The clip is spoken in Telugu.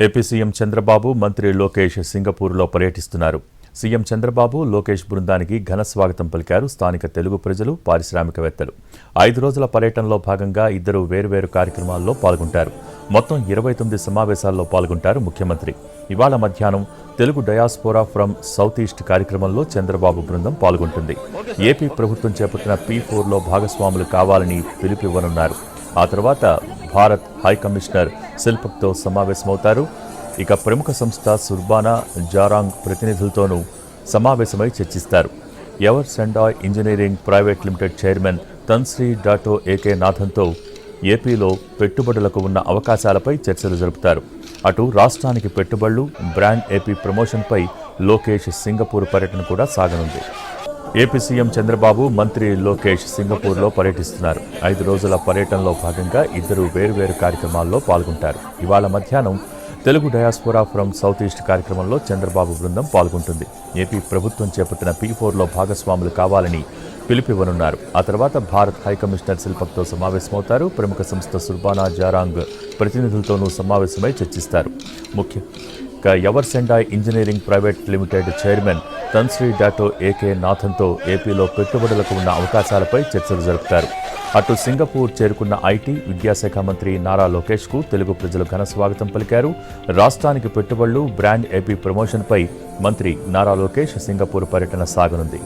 ఏపీ సీఎం చంద్రబాబు మంత్రి లోకేష్ సింగపూర్లో పర్యటిస్తున్నారు. సీఎం చంద్రబాబు లోకేష్ బృందానికి ఘన స్వాగతం పలికారు స్థానిక తెలుగు ప్రజలు, పారిశ్రామికవేత్తలు. 5 రోజుల పర్యటనలో భాగంగా ఇద్దరు వేర్వేరు కార్యక్రమాల్లో పాల్గొంటారు. మొత్తం 29 సమావేశాల్లో పాల్గొంటారు ముఖ్యమంత్రి. ఇవాళ మధ్యాహ్నం Telugu diaspora from south east కార్యక్రమంలో చంద్రబాబు బృందం పాల్గొంటుంది. ఏపీ ప్రభుత్వం చేపట్టిన P4లో భాగస్వాములు కావాలని పిలుపివ్వనున్నారు. ఆ తర్వాత భారత్ హైకమిషనర్ శిల్పక్తో సమావేశమవుతారు. ఇక ప్రముఖ సంస్థ సుర్బానా జారాంగ్ ప్రతినిధులతోనూ సమావేశమై చర్చిస్తారు. Eversendai engineering private limited chairman Tan Sri Dato A K నాథన్తో ఏపీలో పెట్టుబడులకు ఉన్న అవకాశాలపై చర్చలు జరుపుతారు. అటు రాష్ట్రానికి పెట్టుబడులు, బ్రాండ్ ఏపీ ప్రమోషన్పై లోకేష్ సింగపూర్ పర్యటన కూడా సాగనుంది. ఏపీ సీఎం చంద్రబాబు, మంత్రి లోకేష్ సింగపూర్లో పర్యటిస్తున్నారు. 5 రోజుల పర్యటనలో భాగంగా ఇద్దరు వేర్వేరు కార్యక్రమాల్లో పాల్గొంటారు. ఇవాళ మధ్యాహ్నం Telugu diaspora from south east కార్యక్రమంలో చంద్రబాబు బృందం పాల్గొంటుంది. ఏపీ ప్రభుత్వం చేపట్టిన P4లో భాగస్వాములు కావాలని పిలుపివ్వనున్నారు. ఆ తర్వాత భారత్ హైకమిషనర్ శిల్పక్తో సమావేశమవుతారు. ప్రముఖ సంస్థ సుర్బానా జారాంగ్ ప్రతినిధులతోనూ సమావేశమై చర్చిస్తారు. Eversendai engineering private limited chairman Tan Sri Dato A K నాథన్తో ఏపీలో పెట్టుబడులకు ఉన్న అవకాశాలపై చర్చలు జరుపుతారు. అటు సింగపూర్ చేరుకున్న ఐటీ, విద్యాశాఖ మంత్రి నారా లోకేష్కు తెలుగు ప్రజలు ఘన స్వాగతం పలికారు. రాష్ట్రానికి పెట్టుబడులు, బ్రాండ్ ఏపీ ప్రమోషన్పై మంత్రి నారా లోకేష్ సింగపూర్ పర్యటన సాగనుంది.